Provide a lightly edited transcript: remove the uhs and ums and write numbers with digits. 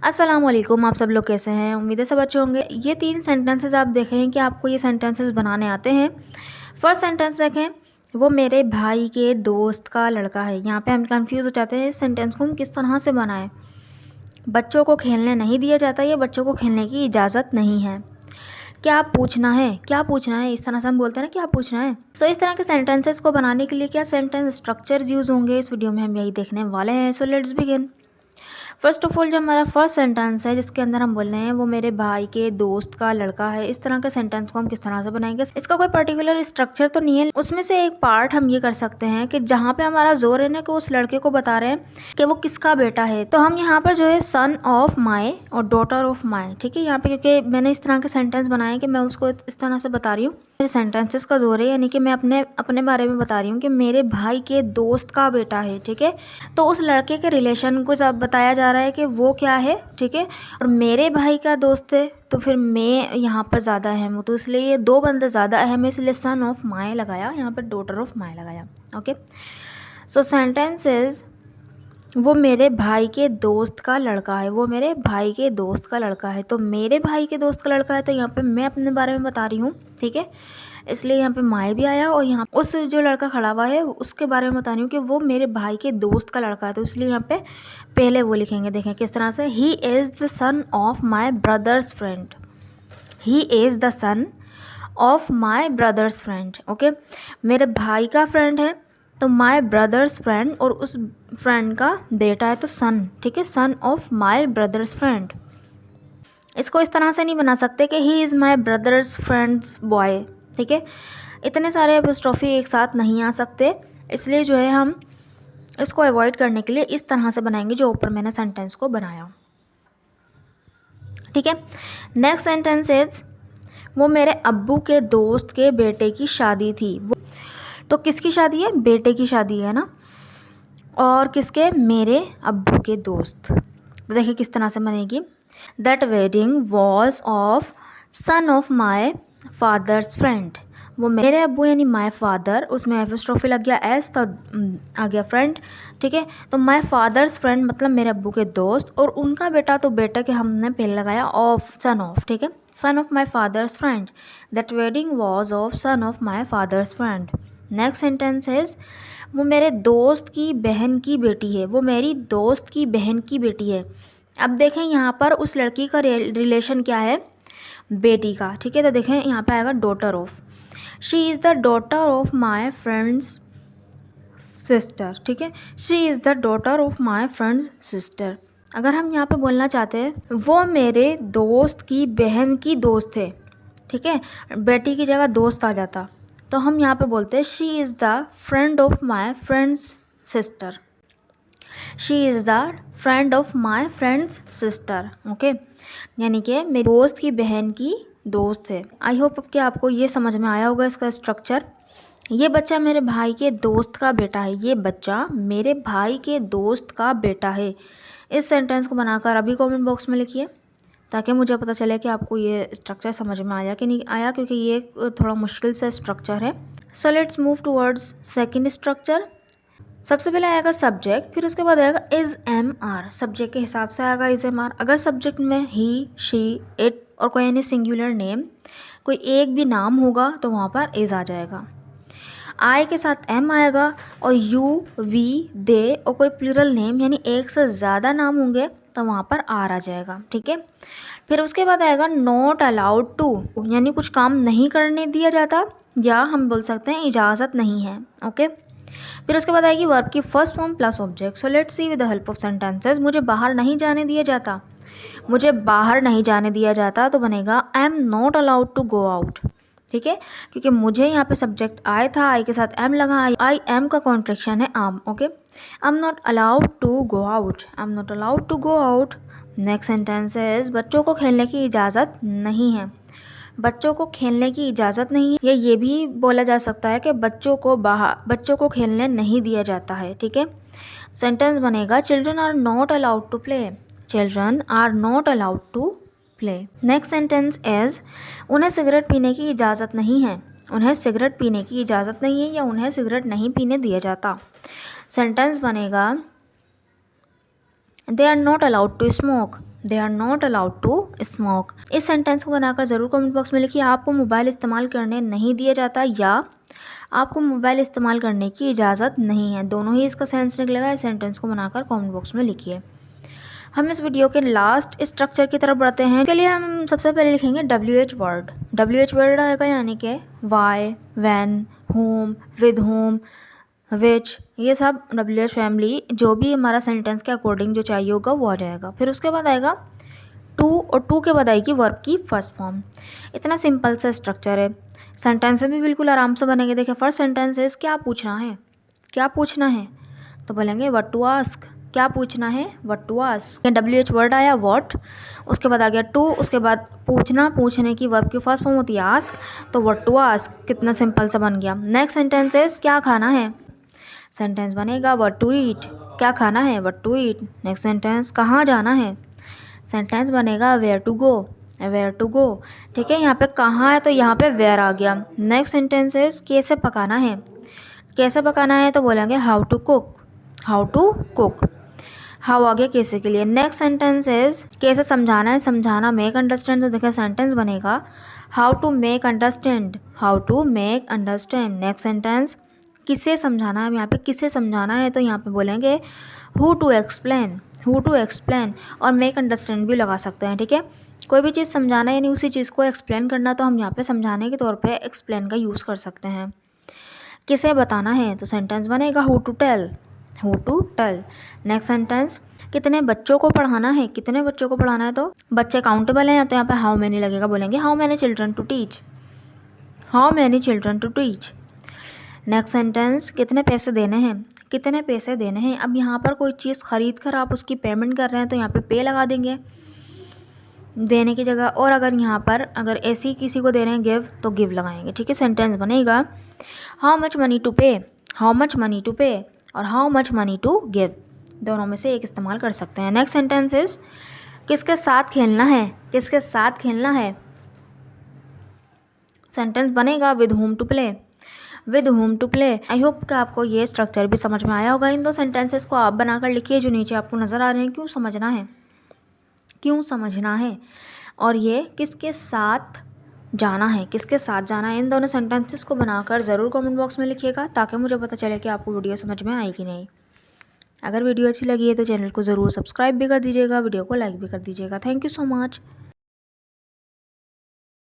अस्सलाम वालेकुम। आप सब लोग कैसे हैं? उम्मीद है सब अच्छे होंगे। ये 3 सेंटेंसेस आप देख रहे हैं कि आपको ये सेंटेंसेस बनाने आते हैं। फर्स्ट सेंटेंस देखें, वो मेरे भाई के दोस्त का लड़का है। यहाँ पे हम कंफ्यूज हो जाते हैं इस सेंटेंस को हम किस तरह से बनाएं। बच्चों को खेलने नहीं दिया जाता, ये बच्चों को खेलने की इजाज़त नहीं है। क्या पूछना है, क्या पूछना है, इस तरह से हम बोलते हैं ना, क्या पूछना है। सो इस तरह के सेंटेंसेस को बनाने के लिए क्या सेंटेंस स्ट्रक्चर्स यूज़ होंगे, इस वीडियो में हम यही देखने वाले हैं। So let's begin. First of all जो हमारा फर्स्ट सेंटेंस है जिसके अंदर हम बोल रहे हैं वो मेरे भाई के दोस्त का लड़का है, इस तरह के सेंटेंस को हम किस तरह से बनाएंगे। इसका कोई पर्टिकुलर स्ट्रक्चर तो नहीं है, उसमें से एक पार्ट हम ये कर सकते हैं कि जहाँ पे हमारा जोर है ना कि उस लड़के को बता रहे हैं कि वो किसका बेटा है, तो हम यहाँ पर जो है सन ऑफ माई और डॉटर ऑफ माई, ठीक है। यहाँ पे क्योंकि मैंने इस तरह के सेंटेंस बनाए कि मैं उसको इस तरह से बता रही हूँ, मेरे सेंटेंसेस का जोर है, यानी कि मैं अपने बारे में बता रही हूँ कि मेरे भाई के दोस्त का बेटा है, ठीक है। तो उस लड़के के रिलेशन को जब बताया जा रहा है कि वो क्या है, ठीक है, और मेरे भाई का दोस्त है, तो फिर मैं यहाँ पर ज़्यादा अहम हूँ, तो इसलिए ये दो बंदे ज़्यादा अहम है, इसलिए सन ऑफ माई लगाया, यहाँ पर डॉटर ऑफ माई लगाया। ओके, सो सेंटेंस इज वो मेरे भाई के दोस्त का लड़का है, वो मेरे भाई के दोस्त का लड़का है। तो मेरे भाई के दोस्त का लड़का है, तो यहाँ पे मैं अपने बारे में बता रही हूँ, ठीक है, इसलिए यहाँ पे माई भी आया, और यहाँ उस जो लड़का खड़ा हुआ है उसके बारे में बता रही हूँ कि वो मेरे भाई के दोस्त का लड़का है, तो इसलिए यहाँ पे पहले वो लिखेंगे। देखें किस तरह से, he is the son of my brothers friend, he is the son of my brothers friend. Okay, मेरे भाई का फ्रेंड है तो माई ब्रदर्स फ्रेंड, और उस फ्रेंड का बेटा है तो सन, ठीक है, son of my brothers friend. इसको इस तरह से नहीं बना सकते कि he is my brothers friends boy, ठीक है, इतने सारे एपोस्ट्रोफी एक साथ नहीं आ सकते, इसलिए जो है हम इसको अवॉइड करने के लिए इस तरह से बनाएंगे जो ऊपर मैंने सेंटेंस को बनाया, ठीक है। नेक्स्ट सेंटेंस इज वो मेरे अब्बू के दोस्त के बेटे की शादी थी। वो तो किसकी शादी है, बेटे की शादी है ना, और किसके, मेरे अब्बू के दोस्त। तो देखिए किस तरह से बनेगी, that wedding was of son of my father's friend. वो मेरे अब्बू यानी माई फादर, उसमें एपोस्ट्रोफी लग गया एस, तो आ गया फ्रेंड, ठीक है। तो माई फादर्स फ्रेंड मतलब मेरे अब्बू के दोस्त, और उनका बेटा, तो बेटा के हमने पहले लगाया ऑफ, सन ऑफ, ठीक है, son of my father's friend. That wedding was of son of my father's friend. Next sentence is वो मेरे दोस्त की बहन की बेटी है, वो मेरी दोस्त की बहन की बेटी है। अब देखें यहाँ पर उस लड़की का रिलेशन क्या है, बेटी का, ठीक है। तो देखें यहाँ पे आएगा daughter of, she is the daughter of my friends sister, ठीक है, she is the daughter of my friends sister. अगर हम यहाँ पे बोलना चाहते हैं वो मेरे दोस्त की बहन की दोस्त है, ठीक है, बेटी की जगह दोस्त आ जाता, तो हम यहाँ पे बोलते हैं she is the friend of my friends sister, she is the friend of my friends sister. Okay, यानी कि मेरी दोस्त की बहन की दोस्त है। आई होप कि आपको ये समझ में आया होगा इसका स्ट्रक्चर। ये बच्चा मेरे भाई के दोस्त का बेटा है, ये बच्चा मेरे भाई के दोस्त का बेटा है। इस सेंटेंस को बनाकर अभी कमेंट बॉक्स में लिखिए ताकि मुझे पता चले कि आपको ये स्ट्रक्चर समझ में आया कि नहीं आया, क्योंकि ये थोड़ा मुश्किल से स्ट्रक्चर है। So let's move towards second structure. सबसे पहले आएगा सब्जेक्ट, फिर उसके बाद आएगा इज एम आर, सब्जेक्ट के हिसाब से आएगा इज एम आर। अगर सब्जेक्ट में ही, शी, इट और कोई यानी सिंगुलर नेम, कोई एक भी नाम होगा तो वहाँ पर इज आ जाएगा। आई के साथ एम आएगा, और यू, वी, दे और कोई प्लूरल नेम यानी एक से ज़्यादा नाम होंगे तो वहाँ पर आर आ जाएगा, ठीक है। फिर उसके बाद आएगा नॉट अलाउड टू, यानी कुछ काम नहीं करने दिया जाता, या हम बोल सकते हैं इजाज़त नहीं है, ओके। फिर उसके बाद आएगी वर्ब की first form plus object. So let's see with the help of sentences. मुझे बाहर नहीं जाने दिया जाता, मुझे बाहर नहीं जाने दिया जाता, तो बनेगा I am not allowed to go out, ठीक है, क्योंकि मुझे यहाँ पे सब्जेक्ट आय था, आई के साथ एम लगा, आई एम का कॉन्ट्रैक्शन है I'm, okay. I am not allowed to go out, I am not allowed to go out. Next sentence is बच्चों को खेलने की इजाज़त नहीं है, बच्चों को खेलने की इजाज़त नहीं है, या ये भी बोला जा सकता है कि बच्चों को खेलने नहीं दिया जाता है, ठीक है। सेंटेंस बनेगा children are not allowed to play, children are not allowed to play. Next sentence is उन्हें सिगरेट पीने की इजाज़त नहीं है, उन्हें सिगरेट पीने की इजाज़त नहीं है, या उन्हें सिगरेट नहीं पीने दिया जाता। सेंटेंस बनेगा they are not allowed to smoke, they are not allowed to smoke. इस सेंटेंस को बनाकर ज़रूर कमेंट बॉक्स में लिखिए आपको मोबाइल इस्तेमाल करने नहीं दिया जाता या आपको मोबाइल इस्तेमाल करने की इजाज़त नहीं है। दोनों ही इसका सेंस निकलेगा। इस सेंटेंस को बनाकर कमेंट बॉक्स में लिखिए। हम इस वीडियो के लास्ट स्ट्रक्चर की तरफ बढ़ते हैं। इसके लिए हम सबसे पहले लिखेंगे WH वर्ड। WH वर्ड आएगा यानी कि why, when, whom, with whom, which, ये सब WH फैमिली जो भी हमारा सेंटेंस के अकॉर्डिंग जो चाहिए होगा वो आ जाएगा। फिर उसके बाद आएगा टू और टू के बाद आएगी वर्ब की फर्स्ट फॉर्म। इतना सिंपल सा स्ट्रक्चर है। सेंटेंस भी बिल्कुल आराम से बनेंगे। देखिए फर्स्ट सेंटेंस इज क्या पूछना है, क्या पूछना है, तो बोलेंगे व्हाट टू आस्क। क्या पूछना है, what to ask. WH word आया व्हाट, उसके बाद आ गया टू, उसके बाद पूछना, पूछने की वर्ब की फर्स्ट फॉर्म होती है आस्क, तो व्हाट टू आस्क। कितना सिंपल सा बन गया। नेक्स्ट सेंटेंस इज क्या खाना है, सेंटेंस बनेगा व्हाट टू ईट। क्या खाना है, what to eat. Next sentence कहाँ जाना है, सेंटेंस बनेगा where to go, where to go. ठीक है, यहाँ पे कहाँ है तो यहाँ पे वेयर आ गया। नेक्स्ट सेंटेंस इज कैसे पकाना है, कैसे पकाना है तो बोलेंगे how to cook, how to cook. How आ गया कैसे के लिए। नेक्स्ट सेंटेंस इज कैसे समझाना है, समझाना मेक अंडरस्टैंड, तो देखिए सेंटेंस बनेगा how to make understand, how to make understand. Next sentence किसे समझाना है, यहाँ पे किसे समझाना है तो यहाँ पे बोलेंगे who to explain, who to explain. और मेक अंडरस्टैंड भी लगा सकते हैं। ठीक है, कोई भी चीज़ समझाना यानी उसी चीज़ को एक्सप्लेन करना, तो हम यहाँ पे समझाने के तौर पे एक्सप्लेन का यूज़ कर सकते हैं। किसे बताना है तो सेंटेंस बनेगा who to tell, who to tell. Next sentence कितने बच्चों को पढ़ाना है, कितने बच्चों को पढ़ाना है तो बच्चे काउंटेबल हैं तो यहाँ पे हाउ मैनी लगेगा, बोलेंगे how many children to teach, how many children to teach. Next sentence कितने पैसे देने हैं, कितने पैसे देने हैं। अब यहाँ पर कोई चीज़ ख़रीद कर आप उसकी पेमेंट कर रहे हैं तो यहाँ पे पे लगा देंगे देने की जगह। और अगर यहाँ पर अगर ऐसी किसी को दे रहे हैं गिव तो गिव लगाएंगे। ठीक है, सेंटेंस बनेगा how much money to pay, how much money to pay और how much money to give. दोनों में से एक इस्तेमाल कर सकते हैं। नेक्स्ट सेंटेंस इज किसके साथ खेलना है, किसके साथ खेलना है, सेंटेंस बनेगा with home to play, with home to play. I hope कि आपको ये स्ट्रक्चर भी समझ में आया होगा। इन दो सेंटेंसेस को आप बनाकर लिखिए जो नीचे आपको नज़र आ रहे हैं। क्यों समझना है, क्यों समझना है, और ये किसके साथ जाना है, किसके साथ जाना है। इन दोनों सेंटेंसेस को बनाकर ज़रूर कमेंट बॉक्स में लिखिएगा ताकि मुझे पता चले कि आपको वीडियो समझ में आई कि नहीं। अगर वीडियो अच्छी लगी है तो चैनल को ज़रूर सब्सक्राइब भी कर दीजिएगा, वीडियो को लाइक भी कर दीजिएगा। Thank you so much.